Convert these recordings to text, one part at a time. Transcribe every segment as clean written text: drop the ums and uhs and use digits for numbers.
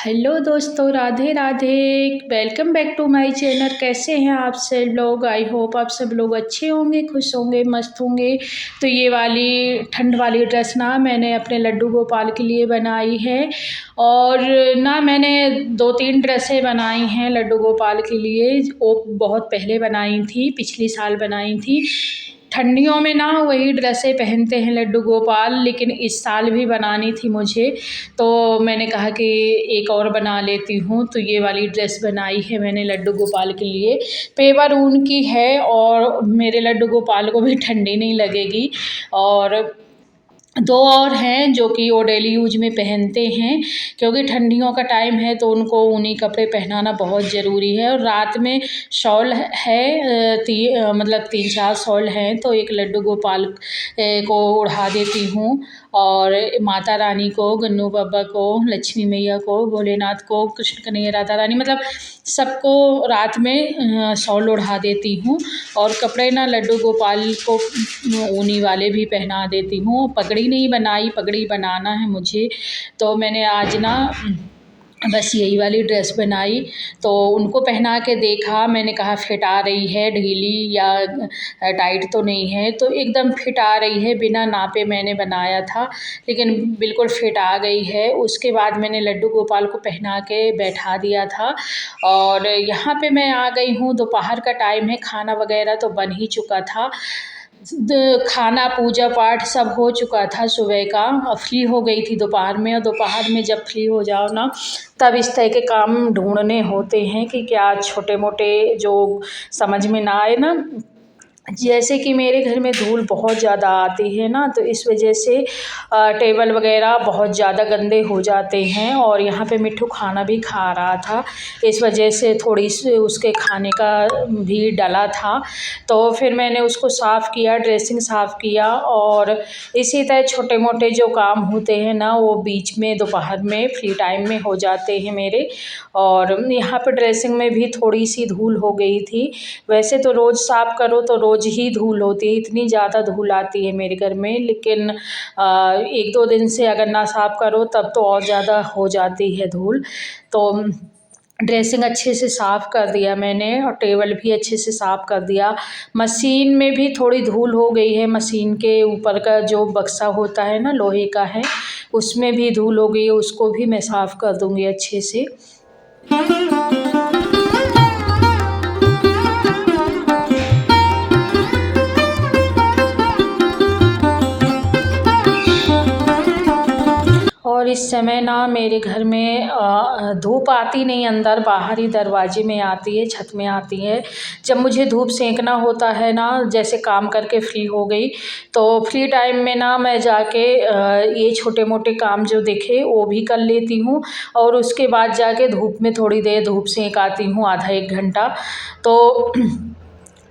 Hello दोस्तों, Radhe Radhe. Welcome back to my channel. कैसे हैं आप सब लोग? आई होप आप सब लोग अच्छे होंगे, खुश होंगे, मस्त होंगे। तो ये वाली ठंड वाली ड्रेस ना मैंने अपने लड्डू गोपाल के लिए बनाई है। और ना मैंने 2-3 ड्रेसें बनाई हैं लड्डू गोपाल के लिए। वो बहुत पहले बनाई थी, पिछली साल बनाई थी। ठंडियों में ना वही ड्रेसें पहनते हैं लड्डू गोपाल, लेकिन इस साल भी बनानी थी मुझे, तो मैंने कहा कि एक और बना लेती हूँ। तो ये वाली ड्रेस बनाई है मैंने लड्डू गोपाल के लिए। पेवर ऊन की है और मेरे लड्डू गोपाल को भी ठंडी नहीं लगेगी। और 2 और हैं जो कि वो डेली यूज में पहनते हैं, क्योंकि ठंडियों का टाइम है तो उनको ऊनी कपड़े पहनाना बहुत ज़रूरी है। और रात में शॉल है, मतलब 3-4 शॉल हैं, तो एक लड्डू गोपाल को ओढ़ा देती हूँ। और माता रानी को, गन्नू बाबा को, लक्ष्मी मैया को, भोलेनाथ को, कृष्ण कन्हैया, राधा रानी, मतलब सबको रात में शॉल ओढ़ा देती हूँ। और कपड़े ना लड्डू गोपाल को ऊनी वाले भी पहना देती हूँ। पगड़ी नहीं बनाई, पगड़ी बनाना है मुझे, तो मैंने आज ना बस यही वाली ड्रेस बनाई। तो उनको पहना के देखा, मैंने कहा फिट आ रही है, ढीली या टाइट तो नहीं है। तो एकदम फिट आ रही है, बिना नापे मैंने बनाया था, लेकिन बिल्कुल फिट आ गई है। उसके बाद मैंने लड्डू गोपाल को पहना के बैठा दिया था। और यहाँ पे मैं आ गई हूँ, दोपहर का टाइम है, खाना वगैरह तो बन ही चुका था। खाना, पूजा पाठ सब हो चुका था सुबह का। फ्री हो गई थी दोपहर में। और दोपहर में जब फ्री हो जाओ ना, तब इस तरह के काम ढूंढने होते हैं कि क्या छोटे मोटे जो समझ में ना आए ना। जैसे कि मेरे घर में धूल बहुत ज़्यादा आती है ना, तो इस वजह से टेबल वगैरह बहुत ज़्यादा गंदे हो जाते हैं। और यहाँ पे मिट्ठू खाना भी खा रहा था, इस वजह से थोड़ी सी उसके खाने का भी डला था। तो फिर मैंने उसको साफ़ किया, ड्रेसिंग साफ़ किया। और इसी तरह छोटे मोटे जो काम होते हैं ना, वो बीच में दोपहर में फ्री टाइम में हो जाते हैं मेरे। और यहाँ पे ड्रेसिंग में भी थोड़ी सी धूल हो गई थी। वैसे तो रोज़ साफ़ करो तो रोज़ ही धूल होती है, इतनी ज़्यादा धूल आती है मेरे घर में। लेकिन 1-2 दिन से अगर ना साफ़ करो तब तो और ज़्यादा हो जाती है धूल। तो ड्रेसिंग अच्छे से साफ़ कर दिया मैंने, और टेबल भी अच्छे से साफ़ कर दिया। मशीन में भी थोड़ी धूल हो गई है, मशीन के ऊपर का जो बक्सा होता है ना, लोहे का है, उसमें भी धूल हो गई है, उसको भी मैं साफ़ कर दूँगी अच्छे से। और इस समय ना मेरे घर में धूप आती नहीं अंदर, बाहर ही दरवाजे में आती है, छत में आती है। जब मुझे धूप सेंकना होता है ना, जैसे काम करके फ्री हो गई, तो फ्री टाइम में ना मैं जाके ये छोटे मोटे काम जो दिखे वो भी कर लेती हूँ। और उसके बाद जाके धूप में थोड़ी देर धूप सेंक आती हूँ, आधा 1 घंटा। तो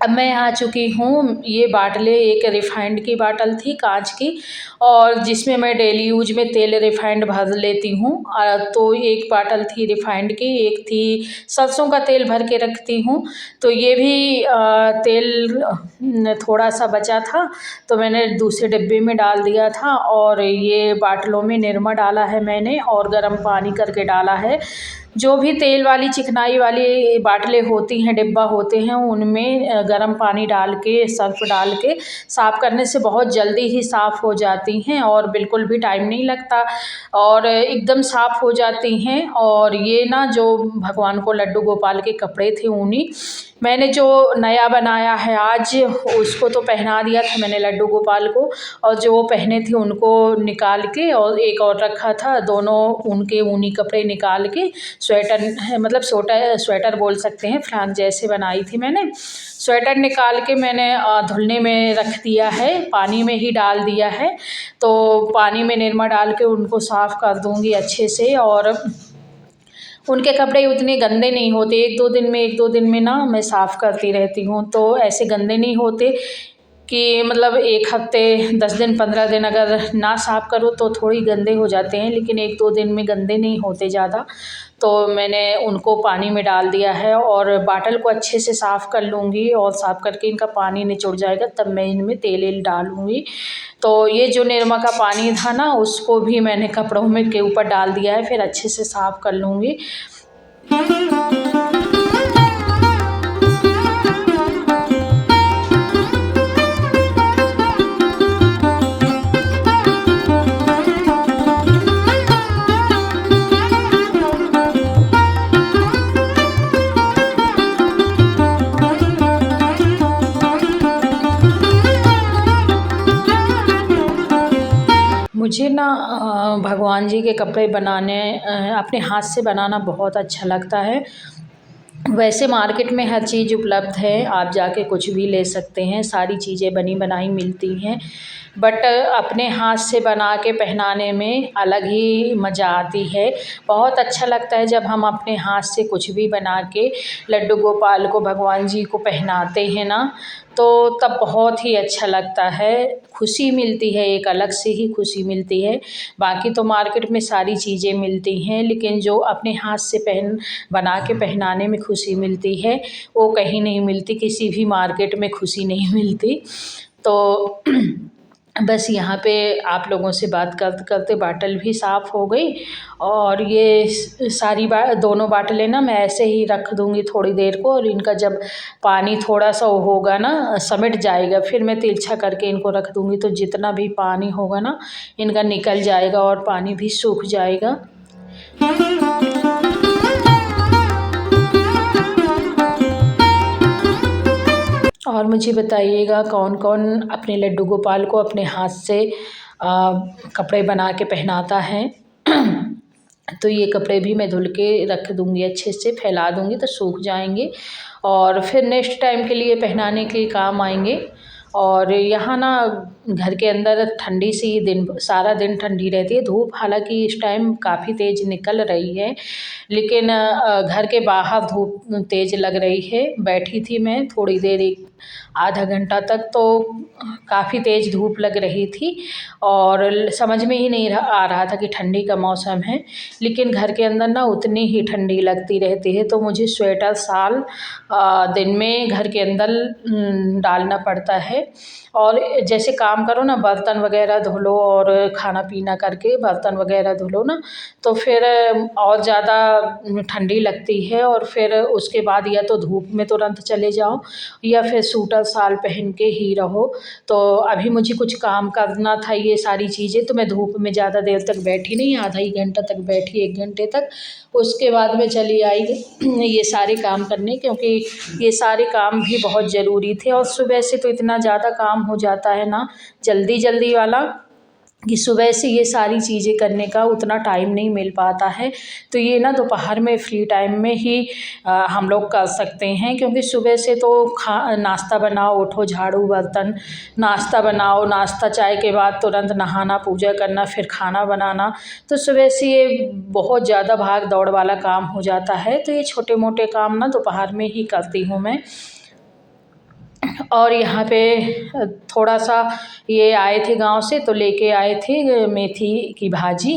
अब मैं आ चुकी हूँ। ये बाटले, एक रिफ़ाइंड की बाटल थी कांच की, और जिसमें मैं डेली यूज में तेल रिफ़ाइंड भर लेती हूँ। तो एक बाटल थी रिफ़ाइंड की, एक थी सरसों का तेल भर के रखती हूँ। तो ये भी तेल थोड़ा सा बचा था, तो मैंने दूसरे डिब्बे में डाल दिया था। और ये बाटलों में निरमा डाला है मैंने, और गर्म पानी करके डाला है। जो भी तेल वाली चिकनाई वाली बाटलें होती हैं, डिब्बा होते हैं, उनमें गर्म पानी डाल के, सर्फ़ डाल के साफ़ करने से बहुत जल्दी ही साफ़ हो जाती हैं, और बिल्कुल भी टाइम नहीं लगता, और एकदम साफ़ हो जाती हैं। और ये ना जो भगवान को लड्डू गोपाल के कपड़े थे ऊनी, मैंने जो नया बनाया है आज, उसको तो पहना दिया था मैंने लड्डू गोपाल को। और जो वो पहने थे उनको निकाल के, और एक और रखा था, दोनों उनके ऊनी कपड़े निकाल के स्वेटर, मतलब स्वेटर बोल सकते हैं, फ्रॉक जैसे बनाई थी मैंने। स्वेटर निकाल के मैंने धुलने में रख दिया है, पानी में ही डाल दिया है। तो पानी में निरमा डाल के उनको साफ़ कर दूँगी अच्छे से। और उनके कपड़े उतने गंदे नहीं होते, 1-2 दिन में ना मैं साफ़ करती रहती हूँ, तो ऐसे गंदे नहीं होते। कि मतलब 1 हफ्ते 10 दिन 15 दिन अगर ना साफ़ करो तो थोड़ी गंदे हो जाते हैं, लेकिन 1-2 दिन में गंदे नहीं होते ज़्यादा। तो मैंने उनको पानी में डाल दिया है और बाटल को अच्छे से साफ़ कर लूँगी और साफ़ करके इनका पानी निचुड़ जाएगा, तब मैं इनमें तेल वेल डालूँगी। तो ये जो निरमा का पानी था ना, उसको भी मैंने कपड़ों में के ऊपर डाल दिया है, फिर अच्छे से साफ़ कर लूँगी। मुझे ना भगवान जी के कपड़े बनाने अपने हाथ से बनाना बहुत अच्छा लगता है। वैसे मार्केट में हर चीज़ उपलब्ध है, आप जाके कुछ भी ले सकते हैं, सारी चीज़ें बनी बनाई मिलती हैं। बट अपने हाथ से बना के पहनाने में अलग ही मज़ा आती है। बहुत अच्छा लगता है जब हम अपने हाथ से कुछ भी बना के लड्डू गोपाल को, भगवान जी को पहनाते हैं ना, तो तब बहुत ही अच्छा लगता है, खुशी मिलती है, एक अलग से ही खुशी मिलती है। बाकी तो मार्केट में सारी चीज़ें मिलती हैं, लेकिन जो अपने हाथ से बना के पहनाने में खुशी मिलती है, वो कहीं नहीं मिलती, किसी भी मार्केट में खुशी नहीं मिलती। तो बस यहाँ पे आप लोगों से बात करते करते बाटल भी साफ़ हो गई और ये सारी दोनों बाटलें ना मैं ऐसे ही रख दूँगी थोड़ी देर को, और इनका जब पानी थोड़ा सा होगा ना, समिट जाएगा, फिर मैं तिरछा करके इनको रख दूँगी, तो जितना भी पानी होगा ना इनका निकल जाएगा और पानी भी सूख जाएगा। और मुझे बताइएगा कौन कौन अपने लड्डू गोपाल को अपने हाथ से कपड़े बना के पहनाता है। तो ये कपड़े भी मैं धुल के रख दूँगी, अच्छे से फैला दूँगी तो सूख जाएंगे और फिर नेक्स्ट टाइम के लिए पहनाने के काम आएंगे। और यहाँ ना घर के अंदर ठंडी सी सारा दिन ठंडी रहती है, धूप हालांकि इस टाइम काफ़ी तेज़ निकल रही है, लेकिन घर के बाहर धूप तेज़ लग रही है। बैठी थी मैं थोड़ी देर, एक आधा घंटा तक, तो काफ़ी तेज़ धूप लग रही थी और समझ में ही नहीं आ रहा था कि ठंडी का मौसम है, लेकिन घर के अंदर ना उतनी ही ठंडी लगती रहती है। तो मुझे स्वेटर शाल दिन में घर के अंदर डालना पड़ता है। और जैसे काम करो ना, बर्तन वगैरह धो लो और खाना पीना करके बर्तन वगैरह धो लो ना, तो फिर और ज़्यादा ठंडी लगती है, और फिर उसके बाद या तो धूप में तुरंत चले जाओ या फिर सूटर शाल पहन के ही रहो। तो अभी मुझे कुछ काम करना था, ये सारी चीज़ें, तो मैं धूप में ज़्यादा देर तक बैठी नहीं, आधा ही घंटा तक बैठी, 1 घंटे तक। उसके बाद में चली आई ये सारे काम करने, क्योंकि ये सारे काम भी बहुत ज़रूरी थे। और सुबह से तो इतना ज़्यादा काम हो जाता है ना, जल्दी जल्दी वाला, कि सुबह से ये सारी चीज़ें करने का उतना टाइम नहीं मिल पाता है। तो ये ना दोपहर में फ्री टाइम में ही हम लोग कर सकते हैं, क्योंकि सुबह से तो नाश्ता बनाओ, उठो, झाड़ू बर्तन, नाश्ता बनाओ, नाश्ता चाय के बाद तुरंत नहाना, पूजा करना, फिर खाना बनाना, तो सुबह से ये बहुत ज़्यादा भाग दौड़ वाला काम हो जाता है। तो ये छोटे मोटे काम ना दोपहर में ही करती हूँ मैं। और यहाँ पे थोड़ा सा ये आए थे गांव से, तो लेके आए थे मेथी की भाजी,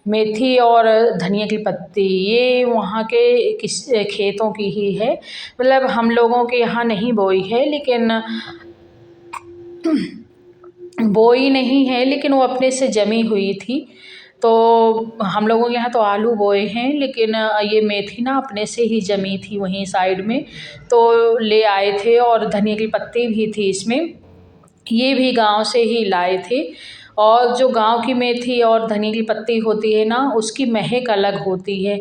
मेथी और धनिया की पत्ती। ये वहाँ के किस खेतों की ही है, मतलब हम लोगों के यहाँ नहीं बोई है, लेकिन बोई नहीं है, लेकिन वो अपने से जमी हुई थी। तो हम लोगों के यहाँ तो आलू बोए हैं, लेकिन ये मेथी ना अपने से ही जमी थी वहीं साइड में, तो ले आए थे। और धनिया की पत्ती भी थी इसमें, ये भी गांव से ही लाए थे। और जो गांव की मेथी और धनिया की पत्ती होती है ना, उसकी महक अलग होती है।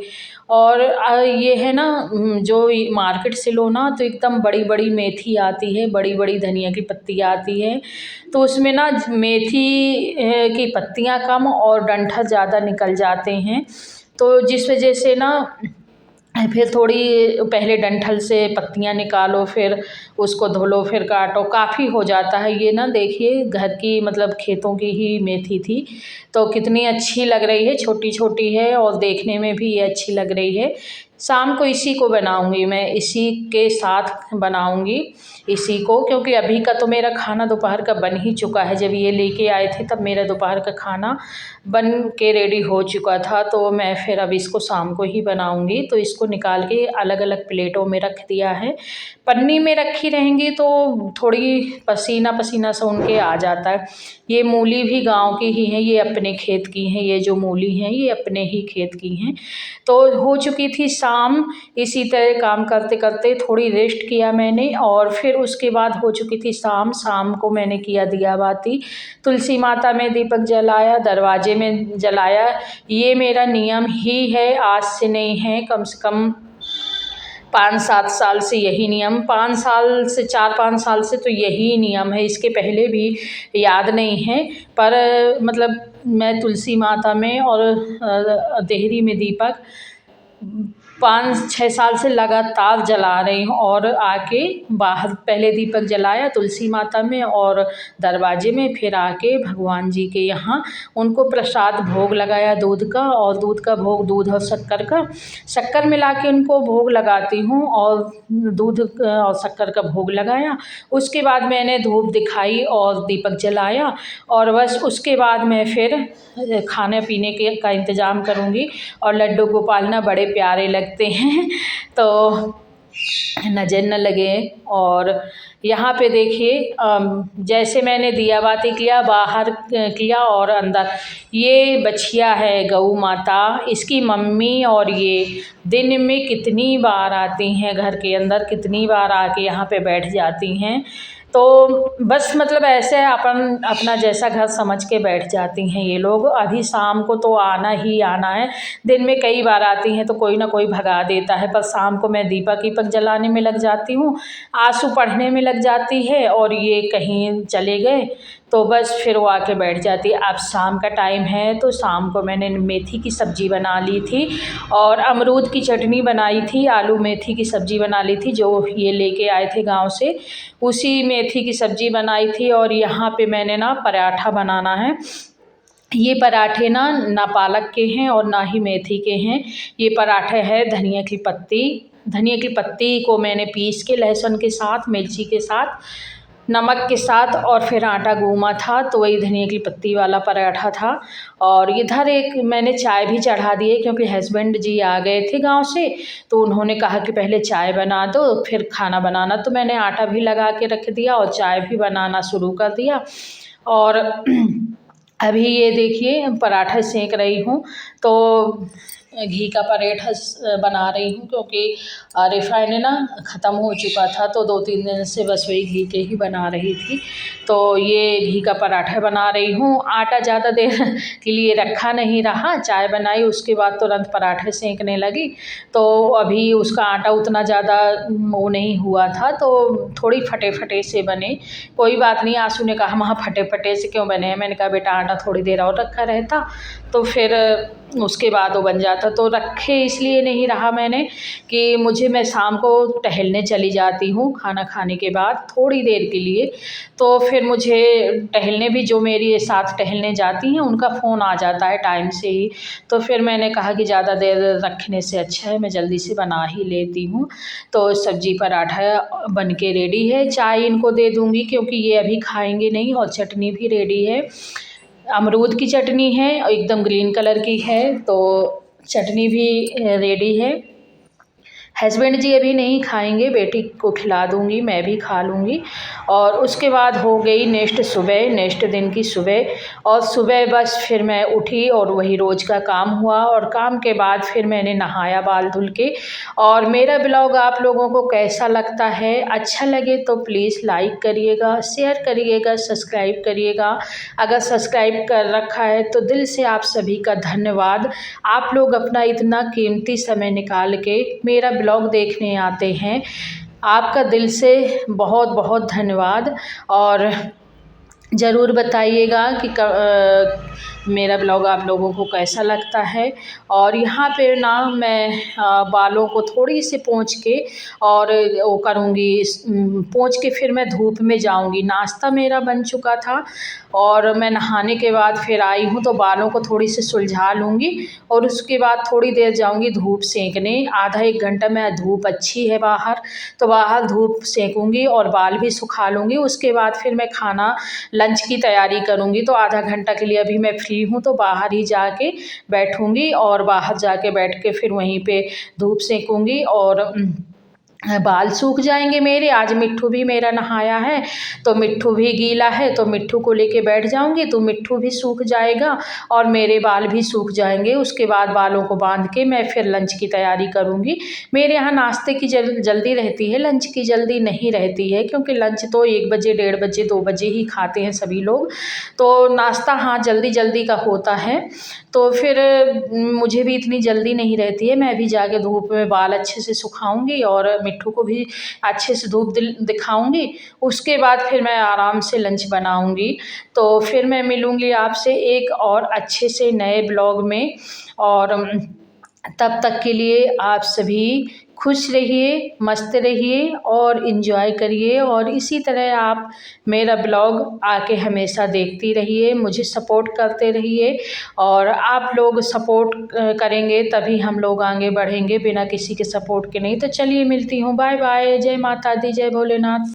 और ये है ना, जो मार्केट से लो ना, तो एकदम बड़ी बड़ी मेथी आती है, बड़ी बड़ी धनिया की पत्ती आती है, तो उसमें ना मेथी की पत्तियां कम और डंठल ज़्यादा निकल जाते हैं। तो जिस वजह से ना फिर थोड़ी पहले डंठल से पत्तियां निकालो, फिर उसको धो लो, फिर काटो, काफ़ी हो जाता है। ये ना देखिए घर की, मतलब खेतों की ही मेथी थी, तो कितनी अच्छी लग रही है, छोटी छोटी है और देखने में भी ये अच्छी लग रही है। शाम को इसी को बनाऊंगी मैं, इसी के साथ बनाऊंगी इसी को, क्योंकि अभी का तो मेरा खाना दोपहर का बन ही चुका है। जब ये लेके आए थे तब मेरा दोपहर का खाना बन के रेडी हो चुका था, तो मैं फिर अब इसको शाम को ही बनाऊंगी। तो इसको निकाल के अलग अलग प्लेटों में रख दिया है। पन्नी में रखी रहेंगी तो थोड़ी पसीना पसीना सा उनके आ जाता है। ये मूली भी गांव की ही हैं, ये अपने खेत की हैं, ये जो मूली हैं ये अपने ही खेत की हैं। तो हो चुकी थी शाम, इसी तरह काम करते करते थोड़ी रेस्ट किया मैंने, और फिर उसके बाद हो चुकी थी शाम। शाम को मैंने किया दिया बाती, तुलसी माता में दीपक जलाया, दरवाजे में जलाया। ये मेरा नियम ही है, आज से नहीं है, कम से कम 5-7 साल से यही नियम, 5 साल से 4-5 साल से तो यही नियम है। इसके पहले भी याद नहीं है, पर मतलब मैं तुलसी माता में और देहरी में दीपक 5-6 साल से लगातार जला रही हूँ। और आके बाहर पहले दीपक जलाया तुलसी माता में और दरवाजे में, फिर आके भगवान जी के यहाँ उनको प्रसाद भोग लगाया दूध का, और दूध का भोग दूध और शक्कर का, शक्कर मिला के उनको भोग लगाती हूँ, और दूध और शक्कर का भोग लगाया। उसके बाद मैंने धूप दिखाई और दीपक जलाया, और बस उसके बाद मैं फिर खाने पीने के का इंतज़ाम करूँगी। और लड्डू गोपाल ना बड़े प्यारे लगते हैं, तो नज़र न लगे। और यहाँ पे देखिए जैसे मैंने दिया बाती किया, बाहर किया और अंदर, ये बछिया है गऊ माता, इसकी मम्मी, और ये दिन में कितनी बार आती हैं घर के अंदर, कितनी बार आके यहाँ पे बैठ जाती हैं। तो बस मतलब ऐसे अपन अपना जैसा घर समझ के बैठ जाती हैं ये लोग। अभी शाम को तो आना ही आना है, दिन में कई बार आती हैं तो कोई ना कोई भगा देता है, पर शाम को मैं दीपक वीपक जलाने में लग जाती हूँ, आंसू पढ़ने में लग जाती है, और ये कहीं चले गए तो बस फिर वो आके बैठ जाती है। अब शाम का टाइम है तो शाम को मैंने मेथी की सब्ज़ी बना ली थी और अमरूद की चटनी बनाई थी, आलू मेथी की सब्ज़ी बना ली थी जो ये लेके आए थे गांव से, उसी मेथी की सब्ज़ी बनाई थी। और यहाँ पे मैंने ना पराठा बनाना है। ये पराठे ना पालक के हैं और ना ही मेथी के हैं। ये पराठे है धनिया की पत्ती, धनिया की पत्ती को मैंने पीस के लहसुन के साथ, मिर्ची के साथ, नमक के साथ, और फिर आटा गूमा था, तो वही धनिया की पत्ती वाला पराठा था। और इधर एक मैंने चाय भी चढ़ा दी है, क्योंकि हस्बैंड जी आ गए थे गांव से, तो उन्होंने कहा कि पहले चाय बना दो फिर खाना बनाना। तो मैंने आटा भी लगा के रख दिया और चाय भी बनाना शुरू कर दिया। और अभी ये देखिए पराठा सेक रही हूँ, तो घी का पराठा बना रही हूँ, क्योंकि रिफाइंड ना ख़त्म हो चुका था, तो 2-3 दिन से बस वही घी के ही बना रही थी। तो ये घी का पराठा बना रही हूँ। आटा ज़्यादा देर के लिए रखा नहीं रहा, चाय बनाई उसके बाद तुरंत पराठे सेंकने लगी, तो अभी उसका आटा उतना ज़्यादा वो नहीं हुआ था, तो थोड़ी फटे फटे से बने। कोई बात नहीं, आंसू ने कहा वहाँ फटे फटे से क्यों बने हैं, मैंने कहा बेटा आटा थोड़ी देर और रखा रहता तो फिर उसके बाद वो बन जाता। तो रखे इसलिए नहीं रहा मैंने कि मैं शाम को टहलने चली जाती हूँ खाना खाने के बाद थोड़ी देर के लिए, तो फिर मुझे टहलने भी, जो मेरे साथ टहलने जाती हैं उनका फ़ोन आ जाता है टाइम से ही, तो फिर मैंने कहा कि ज़्यादा देर रखने से अच्छा है मैं जल्दी से बना ही लेती हूँ। तो सब्जी पराठा बन के रेडी है, चाय इनको दे दूँगी क्योंकि ये अभी खाएंगे नहीं, और चटनी भी रेडी है। अमरूद की चटनी है, एकदम ग्रीन कलर की है, तो चटनी भी रेडी है। हस्बैंड जी अभी नहीं खाएंगे, बेटी को खिला दूंगी, मैं भी खा लूँगी। और उसके बाद हो गई नेक्स्ट दिन की सुबह, और सुबह बस फिर मैं उठी और वही रोज़ का काम हुआ, और काम के बाद फिर मैंने नहाया बाल धुल के। और मेरा ब्लॉग आप लोगों को कैसा लगता है, अच्छा लगे तो प्लीज़ लाइक करिएगा, शेयर करिएगा, सब्सक्राइब करिएगा। अगर सब्सक्राइब कर रखा है तो दिल से आप सभी का धन्यवाद। आप लोग अपना इतना कीमती समय निकाल के मेरा ब्लॉग देखने आते हैं, आपका दिल से बहुत बहुत धन्यवाद। और ज़रूर बताइएगा कि मेरा ब्लॉग आप लोगों को कैसा लगता है। और यहाँ पे ना मैं बालों को थोड़ी सी पोंछ के और वो करूँगी, पोंछ के फिर मैं धूप में जाऊँगी। नाश्ता मेरा बन चुका था और मैं नहाने के बाद फिर आई हूँ, तो बालों को थोड़ी सी सुलझा लूँगी और उसके बाद थोड़ी देर जाऊँगी धूप सेंकने। आधा 1 घंटा मैं, धूप अच्छी है बाहर, तो बाहर धूप सेंकूँगी और बाल भी सुखा लूँगी। उसके बाद फिर मैं खाना लंच की तैयारी करूँगी। तो आधा घंटा के लिए अभी मैं फ्री हूँ, तो बाहर ही जाके बैठूँगी और बाहर जाके बैठ के फिर वहीं पे धूप सेंकूँगी और बाल सूख जाएंगे मेरे। आज मिट्ठू भी मेरा नहाया है, तो मिट्ठू भी गीला है, तो मिट्ठू को लेके बैठ जाऊंगी, तो मिट्ठू भी सूख जाएगा और मेरे बाल भी सूख जाएंगे। उसके बाद बालों को बांध के मैं फिर लंच की तैयारी करूंगी। मेरे यहाँ नाश्ते की जल्दी रहती है, लंच की जल्दी नहीं रहती है, क्योंकि लंच तो 1 बजे, 1:30 बजे, 2 बजे ही खाते हैं सभी लोग। तो नाश्ता हाँ जल्दी जल्दी का होता है, तो फिर मुझे भी इतनी जल्दी नहीं रहती है। मैं भी जाके धूप में बाल अच्छे से सुखाऊंगी और मिट्ठू को भी अच्छे से धूप दिखाऊंगी। उसके बाद फिर मैं आराम से लंच बनाऊंगी। तो फिर मैं मिलूंगी आपसे एक और अच्छे से नए ब्लॉग में। और तब तक के लिए आप सभी खुश रहिए, मस्त रहिए और इन्जॉय करिए। और इसी तरह आप मेरा ब्लॉग आके हमेशा देखती रहिए, मुझे सपोर्ट करते रहिए। और आप लोग सपोर्ट करेंगे तभी हम लोग आगे बढ़ेंगे, बिना किसी के सपोर्ट के नहीं। तो चलिए मिलती हूँ, बाय बाय, जय माता दी, जय भोलेनाथ।